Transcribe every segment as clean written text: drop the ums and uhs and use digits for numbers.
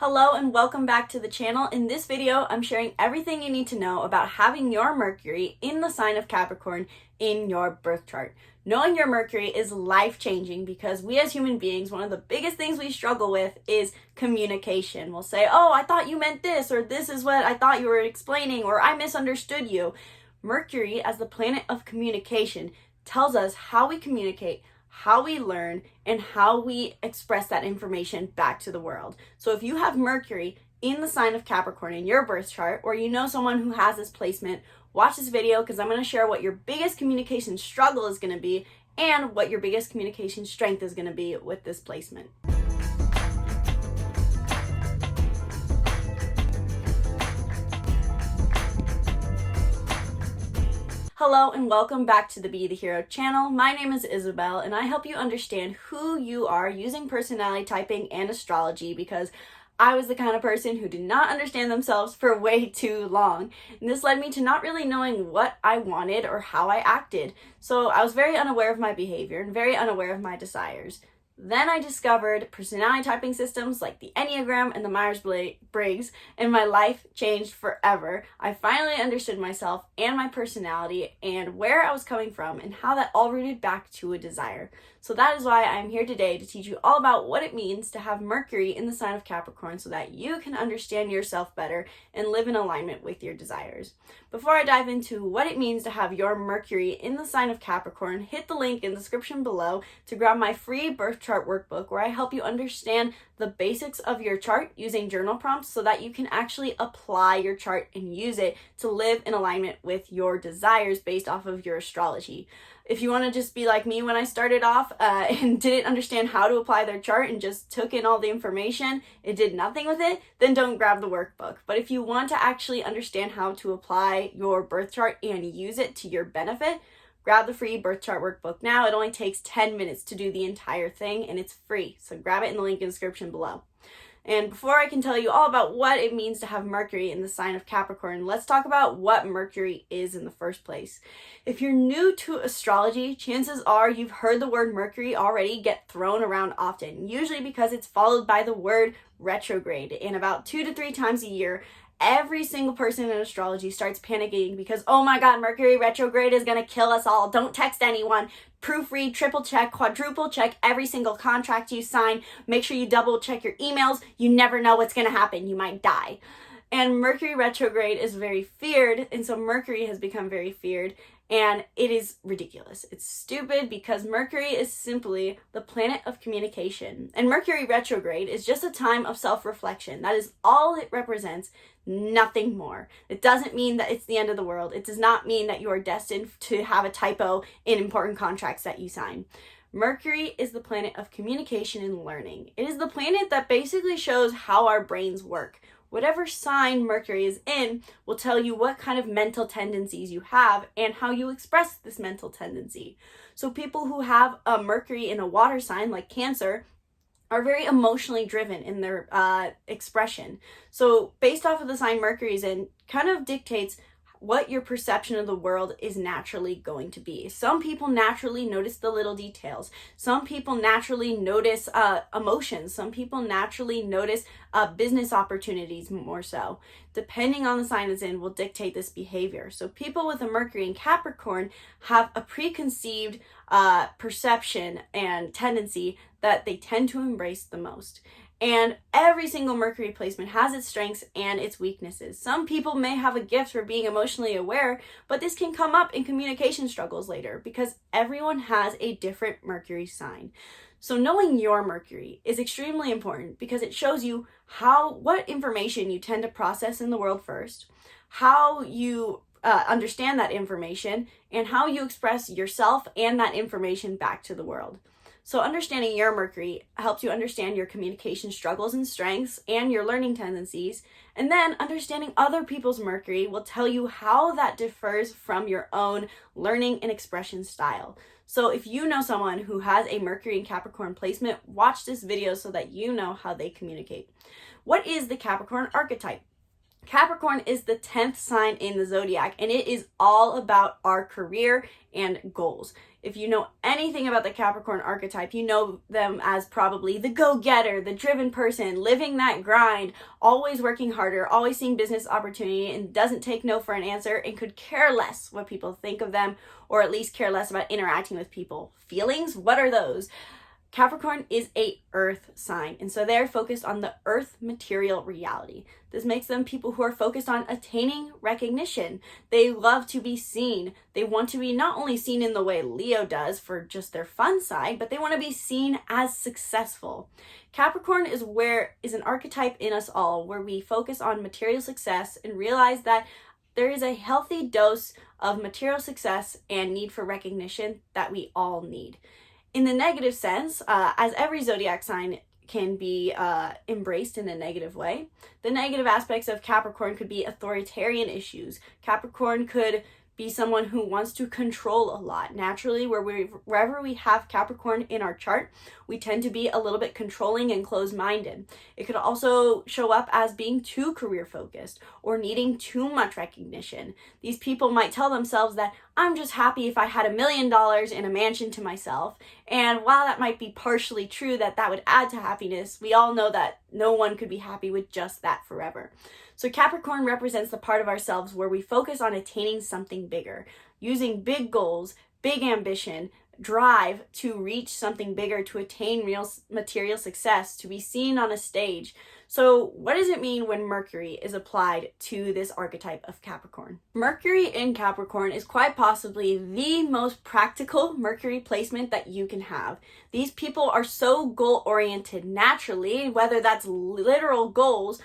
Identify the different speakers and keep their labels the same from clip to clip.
Speaker 1: Hello and welcome back to the channel. In this video, I'm sharing everything you need to know about having your Mercury in the sign of Capricorn in your birth chart. Knowing your Mercury is life-changing because we as human beings, one of the biggest things we struggle with is communication. We'll say, oh, I thought you meant this, or this is what I thought you were explaining, or I misunderstood you. Mercury, as the planet of communication, tells us how we communicate, how we learn, and how we express that information back to the world. So if you have Mercury in the sign of Capricorn in your birth chart, or you know someone who has this placement, watch this video because I'm going to share what your biggest communication struggle is going to be and what your biggest communication strength is going to be with this placement. Hello and welcome back to the Be the Hero channel. My name is Isabelle and I help you understand who you are using personality typing and astrology because I was the kind of person who did not understand themselves for way too long. And this led me to not really knowing what I wanted or how I acted. So I was very unaware of my behavior and very unaware of my desires. Then I discovered personality typing systems like the Enneagram and the Myers-Briggs, and my life changed forever. I finally understood myself and my personality and where I was coming from and how that all rooted back to a desire. So that is why I'm here today to teach you all about what it means to have Mercury in the sign of Capricorn so that you can understand yourself better and live in alignment with your desires. Before I dive into what it means to have your Mercury in the sign of Capricorn, hit the link in the description below to grab my free birth chart workbook where I help you understand the basics of your chart using journal prompts so that you can actually apply your chart and use it to live in alignment with your desires based off of your astrology. If you want to just be like me when I started off and didn't understand how to apply their chart and just took in all the information and did nothing with it, then don't grab the workbook. But if you want to actually understand how to apply your birth chart and use it to your benefit, grab the free birth chart workbook now. It only takes 10 minutes to do the entire thing and it's free. So grab it in the link in the description below. And before I can tell you all about what it means to have Mercury in the sign of Capricorn, let's talk about what Mercury is in the first place. If you're new to astrology, chances are you've heard the word Mercury already get thrown around often, usually because it's followed by the word retrograde. And about 2 to 3 times a year, every single person in astrology starts panicking because, oh my God, Mercury retrograde is going to kill us all. Don't text anyone. Proofread, triple check, quadruple check every single contract you sign. Make sure you double check your emails. You never know what's going to happen. You might die. And Mercury retrograde is very feared. And so Mercury has become very feared. And it is ridiculous. It's stupid because Mercury is simply the planet of communication. And Mercury retrograde is just a time of self-reflection. That is all it represents, nothing more. It doesn't mean that it's the end of the world. It does not mean that you are destined to have a typo in important contracts that you sign. Mercury is the planet of communication and learning. It is the planet that basically shows how our brains work. Whatever sign Mercury is in will tell you what kind of mental tendencies you have and how you express this mental tendency. So people who have a Mercury in a water sign like Cancer are very emotionally driven in their expression. So based off of the sign Mercury is in, kind of dictates what your perception of the world is naturally going to be. Some people naturally notice the little details. Some people naturally notice emotions. Some people naturally notice business opportunities more so. Depending on the sign it's in will dictate this behavior. So people with a Mercury in Capricorn have a preconceived perception and tendency that they tend to embrace the most. And every single Mercury placement has its strengths and its weaknesses. Some people may have a gift for being emotionally aware, but this can come up in communication struggles later because everyone has a different Mercury sign. So knowing your Mercury is extremely important because it shows you what information you tend to process in the world first, how you understand that information, and how you express yourself and that information back to the world. So understanding your Mercury helps you understand your communication struggles and strengths and your learning tendencies. And then understanding other people's Mercury will tell you how that differs from your own learning and expression style. So if you know someone who has a Mercury in Capricorn placement, watch this video so that you know how they communicate. What is the Capricorn archetype? Capricorn is the 10th sign in the zodiac, and it is all about our career and goals. If you know anything about the Capricorn archetype, you know them as probably the go-getter, the driven person, living that grind, always working harder, always seeing business opportunity, and doesn't take no for an answer, and could care less what people think of them, or at least care less about interacting with people. Feelings? What are those? Capricorn is a earth sign, and so they're focused on the earth material reality. This makes them people who are focused on attaining recognition. They love to be seen. They want to be not only seen in the way Leo does for just their fun side, but they want to be seen as successful. Capricorn is an archetype in us all where we focus on material success and realize that there is a healthy dose of material success and need for recognition that we all need. In the negative sense, as every zodiac sign can be embraced in a negative way, the negative aspects of Capricorn could be authoritarian issues. Capricorn could be someone who wants to control a lot. Naturally, wherever we have Capricorn in our chart, we tend to be a little bit controlling and closed-minded. It could also show up as being too career-focused or needing too much recognition. These people might tell themselves that I'm just happy if I had $1 million in a mansion to myself. And while that might be partially true that would add to happiness, we all know that no one could be happy with just that forever. So Capricorn represents the part of ourselves where we focus on attaining something bigger, using big goals, big ambition, drive to reach something bigger, to attain real material success, to be seen on a stage. So what does it mean when Mercury is applied to this archetype of Capricorn? Mercury in Capricorn is quite possibly the most practical Mercury placement that you can have. These people are so goal-oriented naturally, whether that's literal goals,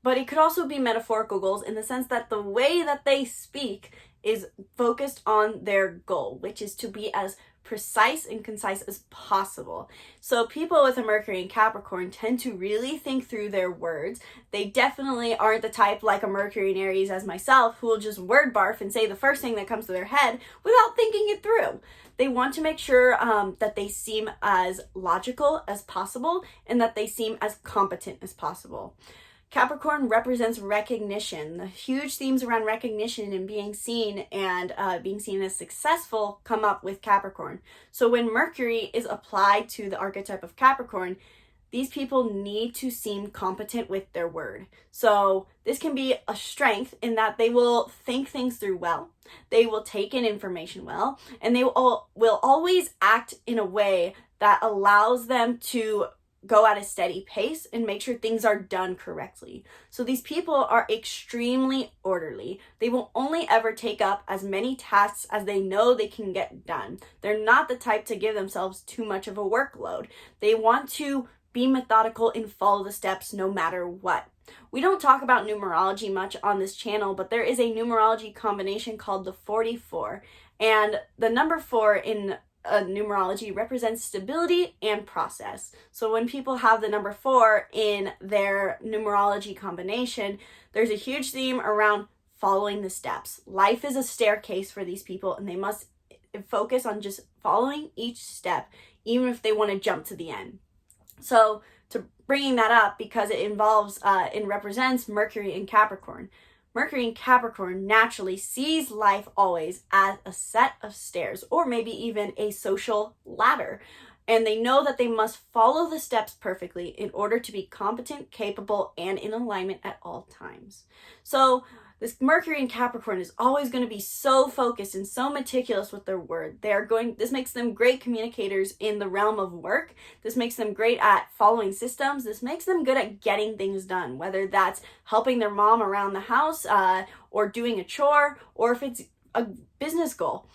Speaker 1: but it could also be metaphorical goals in the sense that the way that they speak is focused on their goal, which is to be as precise and concise as possible. So people with a Mercury in Capricorn tend to really think through their words. They definitely aren't the type like a Mercury in Aries as myself who will just word barf and say the first thing that comes to their head without thinking it through. They want to make sure that they seem as logical as possible and that they seem as competent as possible. Capricorn represents recognition. The huge themes around recognition and being seen and being seen as successful come up with Capricorn. So when Mercury is applied to the archetype of Capricorn, these people need to seem competent with their word. So this can be a strength in that they will think things through well, they will take in information well, and they will always act in a way that allows them to go at a steady pace and make sure things are done correctly. So these people are extremely orderly. They will only ever take up as many tasks as they know they can get done. They're not the type to give themselves too much of a workload. They want to be methodical and follow the steps no matter what. We don't talk about numerology much on this channel, but there is a numerology combination called the 44. And the number 4 in numerology represents stability and process. So when people have the number 4 in their numerology combination, there's a huge theme around following the steps. Life is a staircase for these people, and they must focus on just following each step, even if they want to jump to the end. So to bringing that up, because it involves and represents Mercury in Capricorn. Mercury in Capricorn naturally sees life always as a set of stairs, or maybe even a social ladder. And they know that they must follow the steps perfectly in order to be competent, capable, and in alignment at all times. So this Mercury in Capricorn is always going to be so focused and so meticulous with their word. This makes them great communicators in the realm of work. This makes them great at following systems. This makes them good at getting things done, whether that's helping their mom around the house or doing a chore, or if it's a business goal.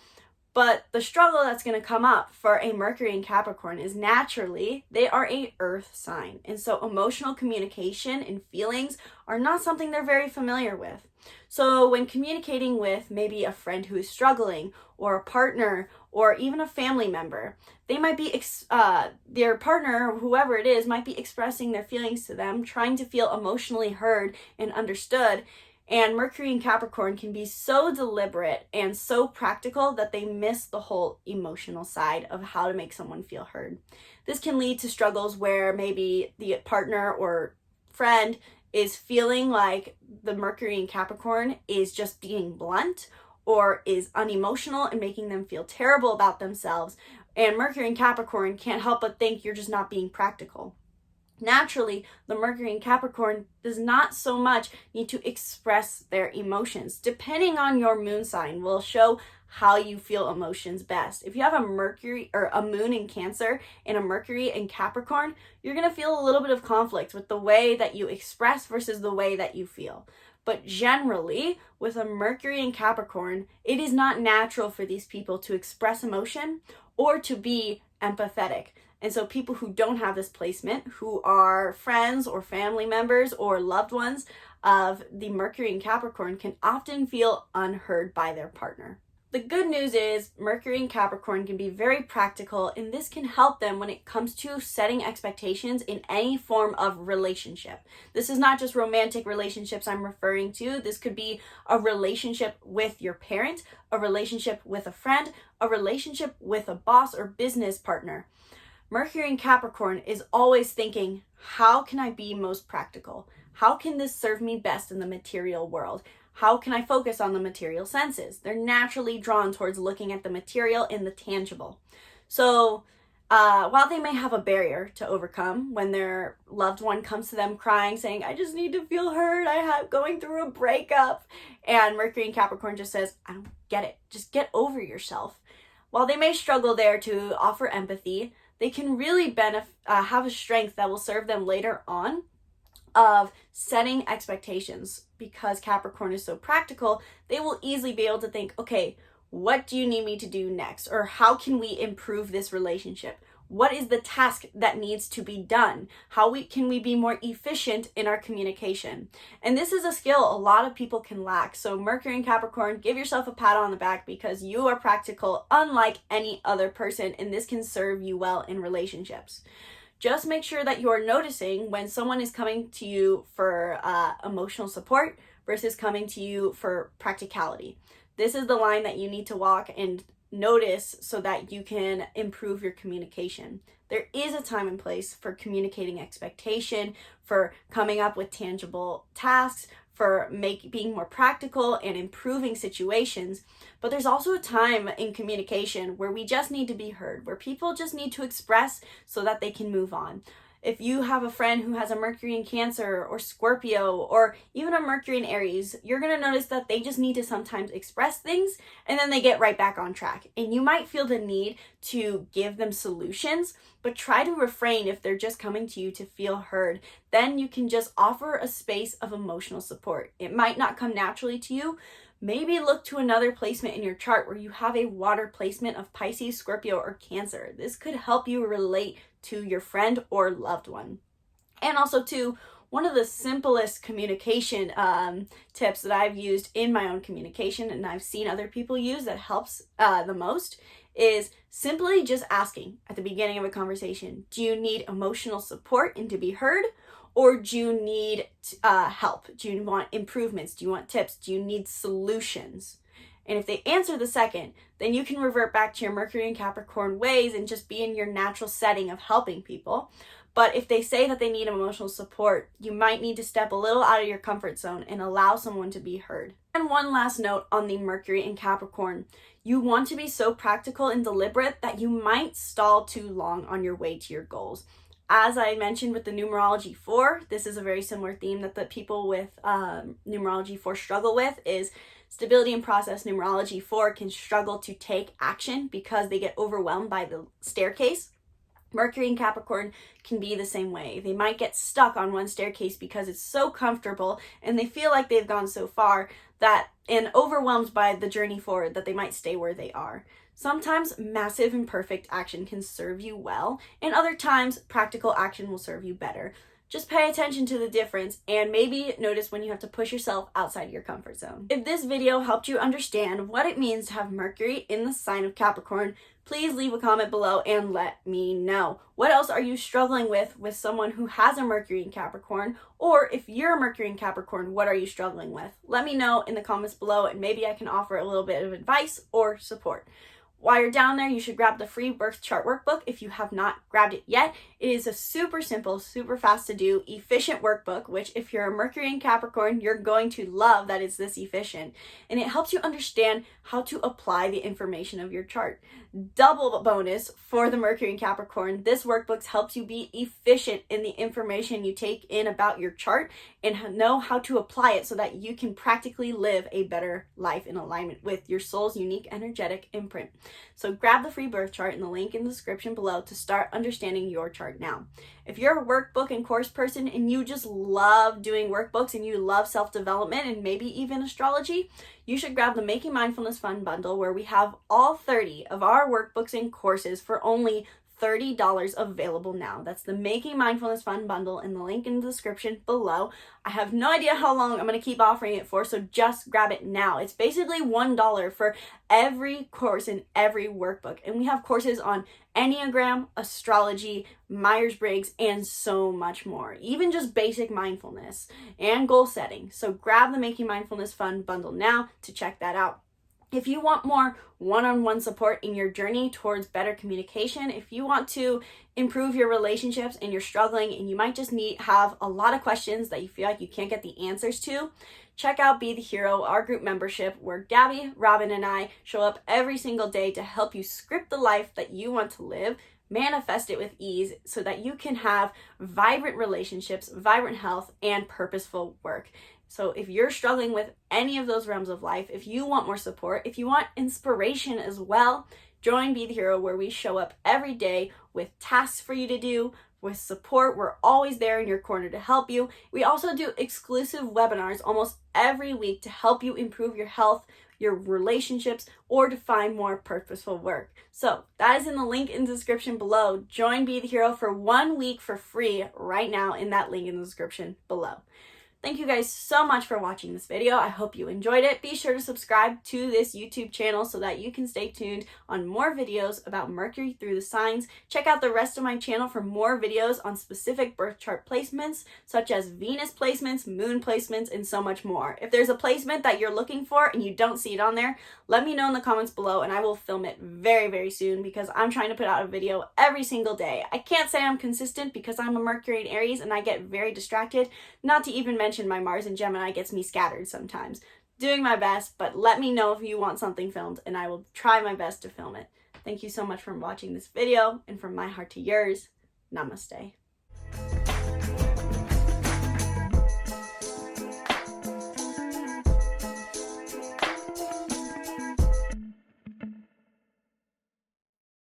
Speaker 1: But the struggle that's going to come up for a Mercury in Capricorn is naturally they are a earth sign. And so emotional communication and feelings are not something they're very familiar with. So when communicating with maybe a friend who is struggling, or a partner, or even a family member, they might be, their partner, or whoever it is, might be expressing their feelings to them, trying to feel emotionally heard and understood. And Mercury in Capricorn can be so deliberate and so practical that they miss the whole emotional side of how to make someone feel heard. This can lead to struggles where maybe the partner or friend is feeling like the Mercury in Capricorn is just being blunt or is unemotional and making them feel terrible about themselves. And Mercury in Capricorn can't help but think you're just not being practical. Naturally, the Mercury in Capricorn does not so much need to express their emotions. Depending on your moon sign will show how you feel emotions best. If you have a Mercury or a moon in Cancer and a Mercury in Capricorn, you're going to feel a little bit of conflict with the way that you express versus the way that you feel. But generally, with a Mercury in Capricorn, it is not natural for these people to express emotion or to be empathetic. And so people who don't have this placement, who are friends or family members or loved ones of the Mercury in Capricorn, can often feel unheard by their partner. The good news is Mercury in Capricorn can be very practical, and this can help them when it comes to setting expectations in any form of relationship. This is not just romantic relationships I'm referring to. This could be a relationship with your parent, a relationship with a friend, a relationship with a boss or business partner. Mercury in Capricorn is always thinking, how can I be most practical? How can this serve me best in the material world? How can I focus on the material senses? They're naturally drawn towards looking at the material and the tangible. So while they may have a barrier to overcome when their loved one comes to them crying, saying, I just need to feel heard, I'm going through a breakup, and Mercury in Capricorn just says, I don't get it, just get over yourself. While they may struggle there to offer empathy, they can really have a strength that will serve them later on of setting expectations. Because Capricorn is so practical, they will easily be able to think, okay, what do you need me to do next? Or how can we improve this relationship? What is the task that needs to be done? Can we be more efficient in our communication? And this is a skill a lot of people can lack. So Mercury and Capricorn, give yourself a pat on the back because you are practical unlike any other person, and this can serve you well in relationships. Just make sure that you are noticing when someone is coming to you for emotional support versus coming to you for practicality. This is the line that you need to walk and notice so that you can improve your communication. There is a time and place for communicating expectation, for coming up with tangible tasks, for being more practical and improving situations. But there's also a time in communication where we just need to be heard, where people just need to express so that they can move on. If you have a friend who has a Mercury in Cancer or Scorpio or even a Mercury in Aries, you're going to notice that they just need to sometimes express things and then they get right back on track. And you might feel the need to give them solutions, but try to refrain if they're just coming to you to feel heard. Then you can just offer a space of emotional support. It might not come naturally to you. Maybe look to another placement in your chart where you have a water placement of Pisces, Scorpio, or Cancer. This could help you relate to your friend or loved one. And also too, one of the simplest communication tips that I've used in my own communication and I've seen other people use that helps the most is simply just asking at the beginning of a conversation, do you need emotional support and to be heard? Or do you need help? Do you want improvements? Do you want tips? Do you need solutions? And if they answer the second, then you can revert back to your Mercury and Capricorn ways and just be in your natural setting of helping people. But if they say that they need emotional support, you might need to step a little out of your comfort zone and allow someone to be heard. And one last note on the Mercury and Capricorn. You want to be so practical and deliberate that you might stall too long on your way to your goals. As I mentioned with the numerology 4, this is a very similar theme that the people with numerology 4 struggle with is stability and process. Numerology 4 can struggle to take action because they get overwhelmed by the staircase. Mercury and Capricorn can be the same way. They might get stuck on one staircase because it's so comfortable and they feel like they've gone so far that and overwhelmed by the journey forward that they might stay where they are. Sometimes massive and perfect action can serve you well, and other times practical action will serve you better. Just pay attention to the difference and maybe notice when you have to push yourself outside your comfort zone. If this video helped you understand what it means to have Mercury in the sign of Capricorn, please leave a comment below and let me know. What else are you struggling with someone who has a Mercury in Capricorn? Or if you're a Mercury in Capricorn, what are you struggling with? Let me know in the comments below and maybe I can offer a little bit of advice or support. While you're down there, you should grab the free birth chart workbook if you have not grabbed it yet. It is a super simple, super fast to do, efficient workbook, which if you're a Mercury and Capricorn, you're going to love that it's this efficient. And it helps you understand how to apply the information of your chart. Double bonus for the Mercury and Capricorn, this workbook helps you be efficient in the information you take in about your chart and know how to apply it so that you can practically live a better life in alignment with your soul's unique energetic imprint. So grab the free birth chart in the link in the description below to start understanding your chart now. If you're a workbook and course person and you just love doing workbooks and you love self-development and maybe even astrology, you should grab the Making Mindfulness Fun bundle, where we have all 30 of our workbooks and courses for only $30 available now. That's the Making Mindfulness Fun bundle in the link in the description below. I have no idea how long I'm going to keep offering it for, so just grab it now. It's basically $1 for every course and every workbook. And we have courses on Enneagram, astrology, Myers-Briggs, and so much more. Even just basic mindfulness and goal setting. So grab the Making Mindfulness Fun bundle now to check that out. If you want more one-on-one support in your journey towards better communication, if you want to improve your relationships and you're struggling and you might just have a lot of questions that you feel like you can't get the answers to, check out Be the Hero, our group membership, where Gabby, Robin, and I show up every single day to help you script the life that you want to live, manifest it with ease so that you can have vibrant relationships, vibrant health, and purposeful work. So if you're struggling with any of those realms of life, if you want more support, if you want inspiration as well, join Be the Hero, where we show up every day with tasks for you to do, with support. We're always there in your corner to help you. We also do exclusive webinars almost every week to help you improve your health, your relationships, or to find more purposeful work. So that is in the link in the description below. Join Be the Hero for 1 week for free right now in that link in the description below. Thank you guys so much for watching this video. I hope you enjoyed it. Be sure to subscribe to this YouTube channel so that you can stay tuned on more videos about Mercury through the signs. Check out the rest of my channel for more videos on specific birth chart placements, such as Venus placements, moon placements, and so much more. If there's a placement that you're looking for and you don't see it on there, let me know in the comments below and I will film it very, very soon, because I'm trying to put out a video every single day. I can't say I'm consistent because I'm a Mercury in Aries and I get very distracted, not to even mention my Mars in Gemini gets me scattered sometimes. Doing my best, but let me know if you want something filmed and I will try my best to film it. Thank you so much for watching this video, and from my heart to yours, namaste.